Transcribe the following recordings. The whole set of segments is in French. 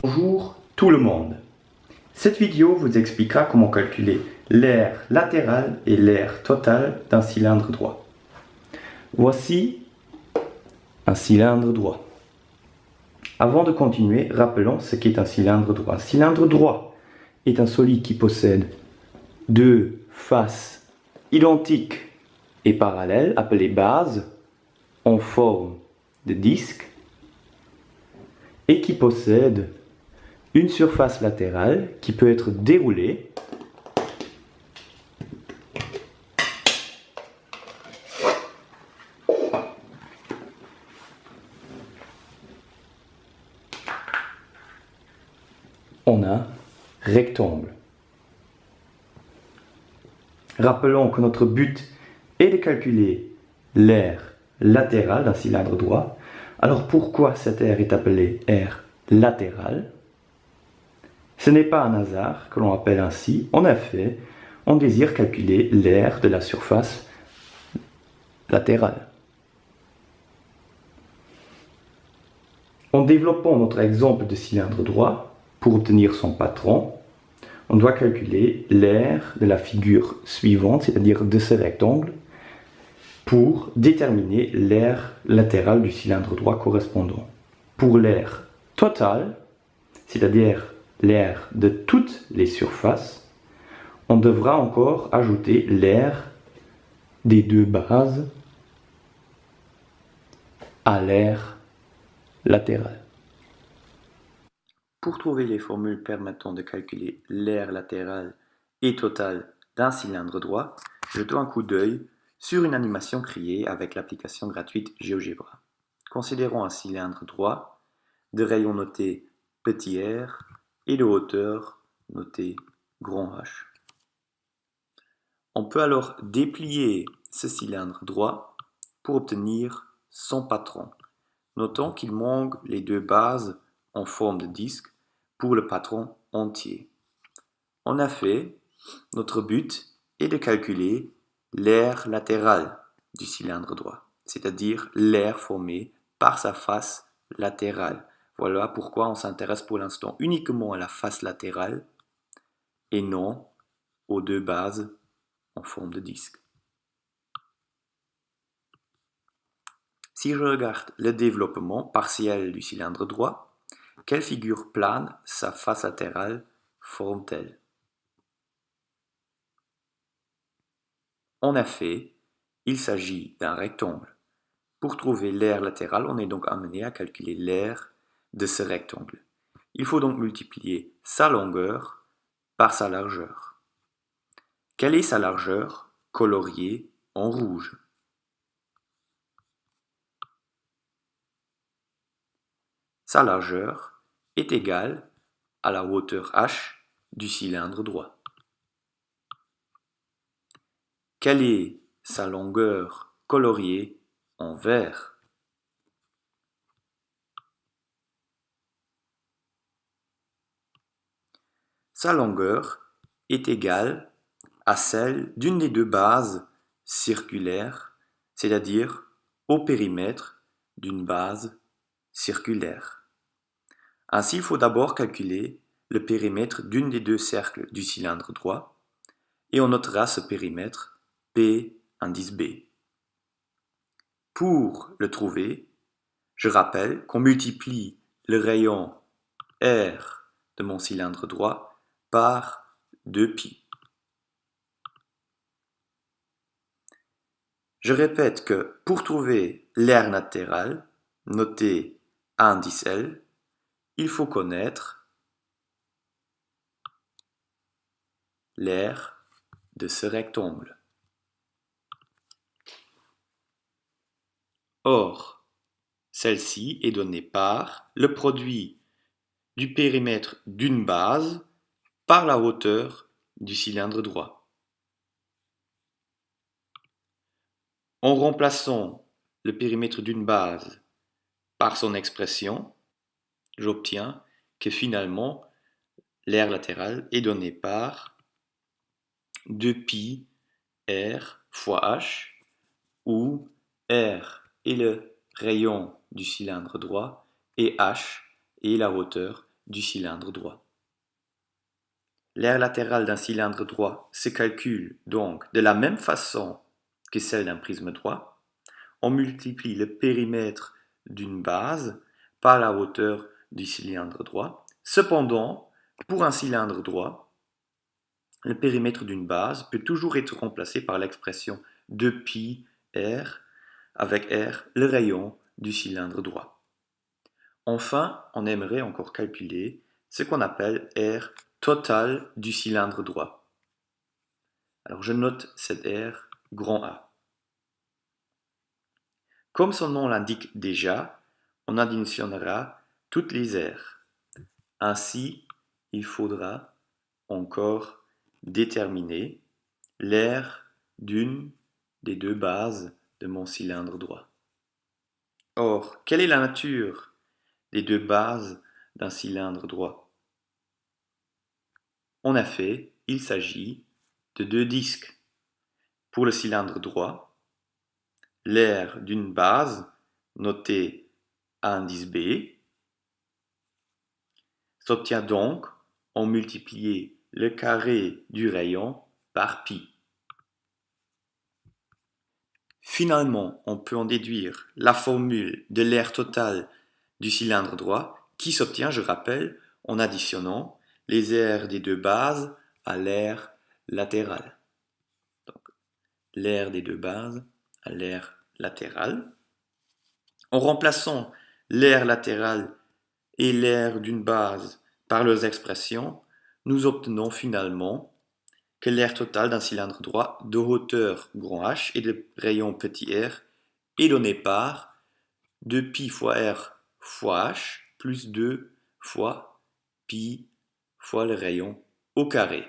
Bonjour tout le monde. Cette vidéo vous expliquera comment calculer l'aire latéral et l'aire total d'un cylindre droit. Voici un cylindre droit. Avant de continuer, rappelons ce qu'est un cylindre droit. Un cylindre droit est un solide qui possède deux faces identiques et parallèles, appelées bases, en forme de disque, et qui possède une surface latérale qui peut être déroulée en un rectangle. Rappelons que notre but est de calculer l'aire latérale d'un cylindre droit. Alors pourquoi cette aire est appelée aire latérale? Ce n'est pas un hasard que l'on appelle ainsi. En effet, on désire calculer l'aire de la surface latérale. En développant notre exemple de cylindre droit, pour obtenir son patron, on doit calculer l'aire de la figure suivante, c'est-à-dire de ce rectangle, pour déterminer l'aire latérale du cylindre droit correspondant. Pour l'aire totale, c'est-à-dire l'aire de toutes les surfaces, on devra encore ajouter l'aire des deux bases à l'aire latérale. Pour trouver les formules permettant de calculer l'aire latérale et totale d'un cylindre droit, jetons un coup d'œil sur une animation créée avec l'application gratuite GeoGebra. Considérons un cylindre droit de rayon noté petit r et de hauteur noté grand H. On peut alors déplier ce cylindre droit pour obtenir son patron. Notons qu'il manque les deux bases en forme de disque pour le patron entier. En effet, notre but est de calculer l'aire latérale du cylindre droit, c'est-à-dire l'aire formée par sa face latérale. Voilà pourquoi on s'intéresse pour l'instant uniquement à la face latérale et non aux deux bases en forme de disque. Si je regarde le développement partiel du cylindre droit, quelle figure plane sa face latérale forme-t-elle? En effet, il s'agit d'un rectangle. Pour trouver l'aire latérale, on est donc amené à calculer l'aire de ce rectangle. Il faut donc multiplier sa longueur par sa largeur. Quelle est sa largeur coloriée en rouge? Sa largeur est égale à la hauteur h du cylindre droit. Quelle est sa longueur coloriée en vert? Sa longueur est égale à celle d'une des deux bases circulaires, c'est-à-dire au périmètre d'une base circulaire. Ainsi, il faut d'abord calculer le périmètre d'une des deux cercles du cylindre droit et on notera ce périmètre P indice B. Pour le trouver, je rappelle qu'on multiplie le rayon R de mon cylindre droit par 2π. Je répète que pour trouver l'aire latérale, notée à indice L, il faut connaître l'aire de ce rectangle. Or, celle-ci est donnée par le produit du périmètre d'une base par la hauteur du cylindre droit. En remplaçant le périmètre d'une base par son expression, j'obtiens que finalement l'aire latérale est donnée par 2π r fois h, où r est le rayon du cylindre droit et h est la hauteur du cylindre droit. L'aire latérale d'un cylindre droit se calcule donc de la même façon que celle d'un prisme droit. On multiplie le périmètre d'une base par la hauteur du cylindre droit. Cependant, pour un cylindre droit, le périmètre d'une base peut toujours être remplacé par l'expression 2πr avec r, le rayon du cylindre droit. Enfin, on aimerait encore calculer ce qu'on appelle r total du cylindre droit. Alors je note cette r grand A. Comme son nom l'indique déjà, on additionnera toutes les r. Ainsi, il faudra encore déterminer l'aire d'une des deux bases de mon cylindre droit. Or, quelle est la nature des deux bases d'un cylindre droit? En effet, il s'agit de deux disques. Pour le cylindre droit, l'aire d'une base, notée à indice B, s'obtient donc en multiplier le carré du rayon par π. Finalement, on peut en déduire la formule de l'aire totale du cylindre droit qui s'obtient, je rappelle, en additionnant les aires des deux bases à l'aire latérale. Donc, l'aire des deux bases à l'aire latérale. En remplaçant l'aire latérale et l'aire d'une base par leurs expressions, nous obtenons finalement que l'aire totale d'un cylindre droit de hauteur grand H et de rayon petit r est donnée par 2π fois r fois h plus 2 fois π fois le rayon au carré.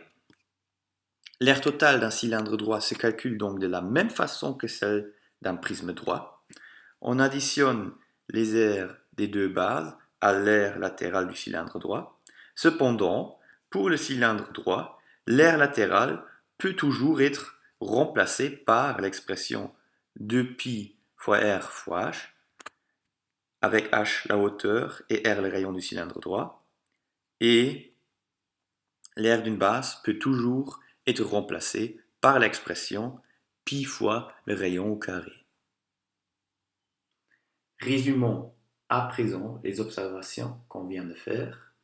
L'aire totale d'un cylindre droit se calcule donc de la même façon que celle d'un prisme droit. On additionne les aires des deux bases à l'aire latérale du cylindre droit. Cependant, pour le cylindre droit, l'aire latérale peut toujours être remplacée par l'expression 2π fois r fois h, avec h la hauteur et r le rayon du cylindre droit, et l'aire d'une base peut toujours être remplacée par l'expression π fois le rayon au carré. Résumons à présent les observations qu'on vient de faire.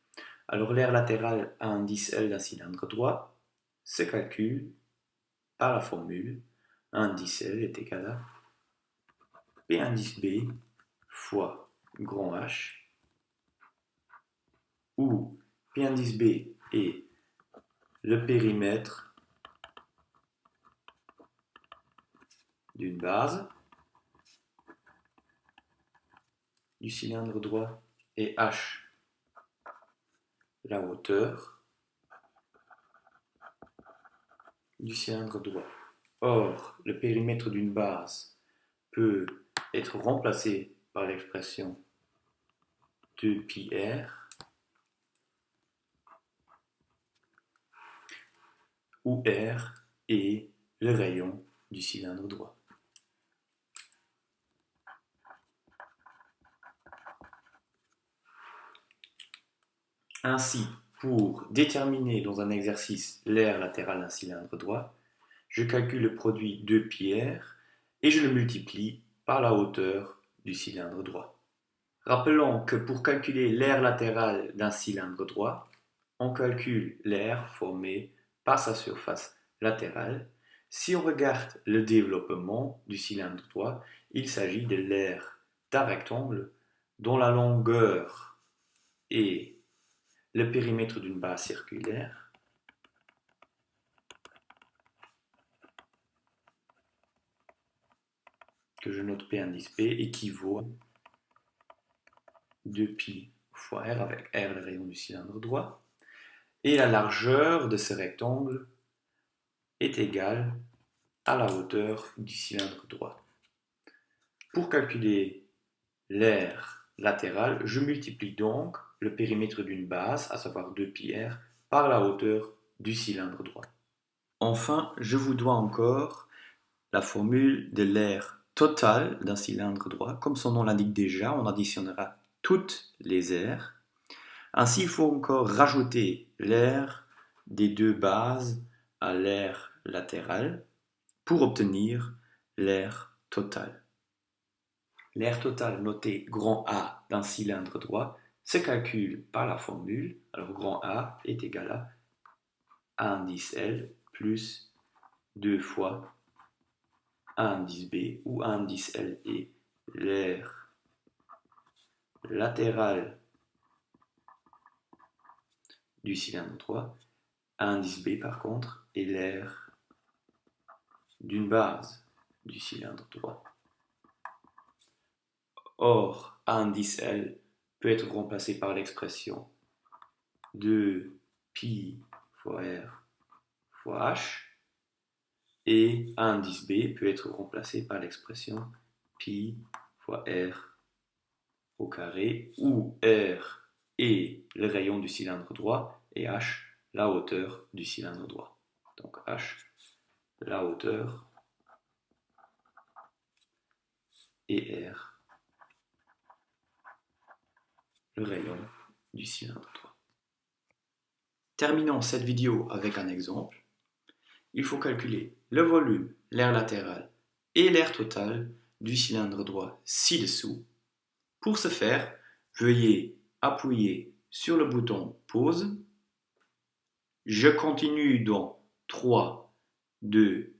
Alors l'aire latérale à indice L d'un cylindre droit se calcule par la formule indice L est égal à P indice B fois grand H, où P indice B est le périmètre d'une base du cylindre droit et H la hauteur du cylindre droit. Or, le périmètre d'une base peut être remplacé par l'expression 2πr, où r est le rayon du cylindre droit. Ainsi, pour déterminer dans un exercice l'aire latérale d'un cylindre droit, je calcule le produit 2πr et je le multiplie par la hauteur du cylindre droit. Rappelons que pour calculer l'aire latérale d'un cylindre droit, on calcule l'aire formée par sa surface latérale. Si on regarde le développement du cylindre droit, il s'agit de l'aire d'un rectangle dont la longueur est le périmètre d'une base circulaire que je note P indice P équivaut à 2π fois r avec r le rayon du cylindre droit, et la largeur de ce rectangle est égale à la hauteur du cylindre droit. Pour calculer l'aire latérale, je multiplie donc le périmètre d'une base, à savoir 2πr, par la hauteur du cylindre droit. Enfin, je vous dois encore la formule de l'aire totale d'un cylindre droit. Comme son nom l'indique déjà, on additionnera toutes les aires. Ainsi, il faut encore rajouter l'aire des deux bases à l'aire latérale pour obtenir l'aire totale. L'aire totale notée grand A d'un cylindre droit se calcule par la formule. Alors grand A est égal à 1 indice L plus 2 fois 1 indice B, où 1 indice L est l'aire latérale du cylindre droit. 1 indice B par contre est l'aire d'une base du cylindre droit. Or, A indice L peut être remplacé par l'expression 2π fois R fois H, et A indice B peut être remplacé par l'expression π fois R au carré, où R est le rayon du cylindre droit et H la hauteur du cylindre droit. Donc H, la hauteur, et R, le rayon du cylindre droit. Terminons cette vidéo avec un exemple. Il faut calculer le volume, l'aire latérale et l'aire totale du cylindre droit ci-dessous. Pour ce faire, veuillez appuyer sur le bouton pause. Je continue dans 3, 2,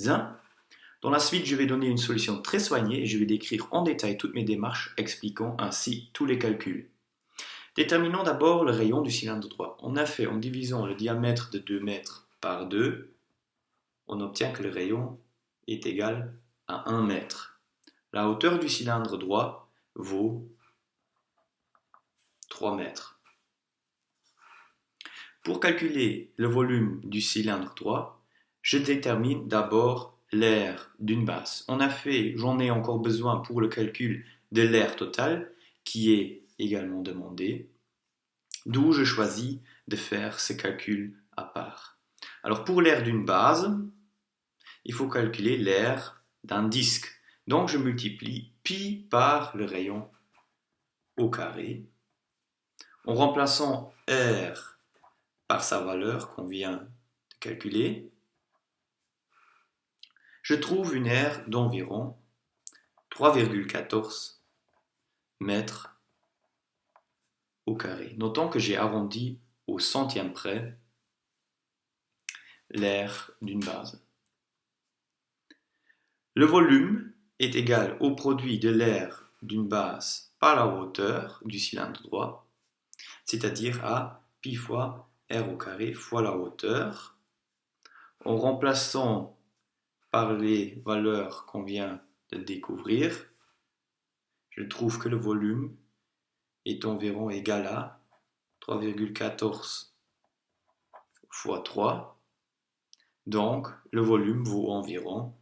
1. Dans la suite, je vais donner une solution très soignée et je vais décrire en détail toutes mes démarches, expliquant ainsi tous les calculs. Déterminons d'abord le rayon du cylindre droit. En effet, en divisant le diamètre de 2 mètres par 2, on obtient que le rayon est égal à 1 mètre. La hauteur du cylindre droit vaut 3 mètres. Pour calculer le volume du cylindre droit, je détermine d'abord l'aire d'une base. En effet, j'en ai encore besoin pour le calcul de l'aire totale, qui est également demandé, d'où je choisis de faire ce calcul à part. Alors pour l'aire d'une base, il faut calculer l'aire d'un disque. Donc je multiplie π par le rayon au carré, en remplaçant R par sa valeur qu'on vient de calculer. Je trouve une aire d'environ 3,14 mètres au carré. Notons que j'ai arrondi au centième près l'aire d'une base. Le volume est égal au produit de l'aire d'une base par la hauteur du cylindre droit, c'est-à-dire à π fois R au carré fois la hauteur. En remplaçant par les valeurs qu'on vient de découvrir, je trouve que le volume est environ égal à 3,14 fois 3. Donc, le volume vaut environ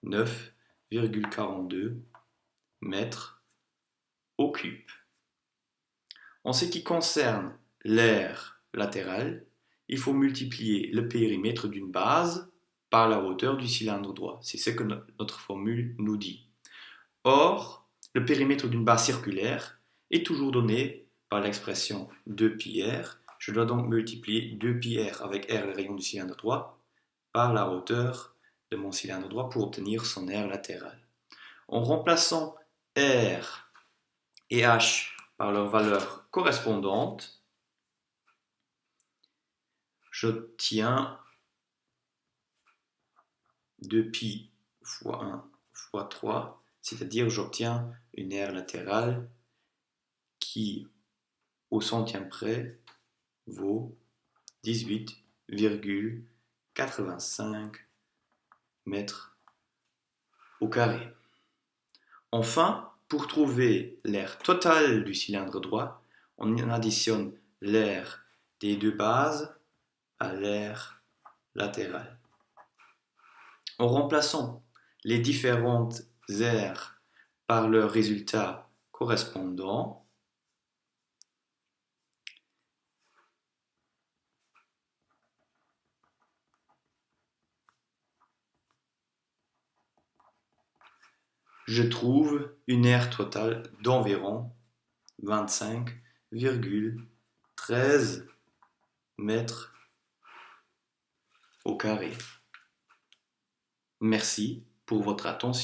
9,42 mètres au cube. En ce qui concerne l'aire latérale, il faut multiplier le périmètre d'une base par la hauteur du cylindre droit. C'est ce que notre formule nous dit. Or, le périmètre d'une base circulaire est toujours donné par l'expression 2πr. Je dois donc multiplier 2πr avec r, le rayon du cylindre droit, par la hauteur de mon cylindre droit pour obtenir son aire latérale. En remplaçant r et h par leurs valeurs correspondantes, j'obtiens 2π fois 1 fois 3, c'est-à-dire j'obtiens une aire latérale qui, au centième près, vaut 18,85 mètres au carré. Enfin, pour trouver l'aire totale du cylindre droit, on additionne l'aire des deux bases à l'aire latérale. En remplaçant les différentes aires par leurs résultats correspondants, je trouve une aire totale d'environ 25,85 13 mètres au carré. Merci pour votre attention.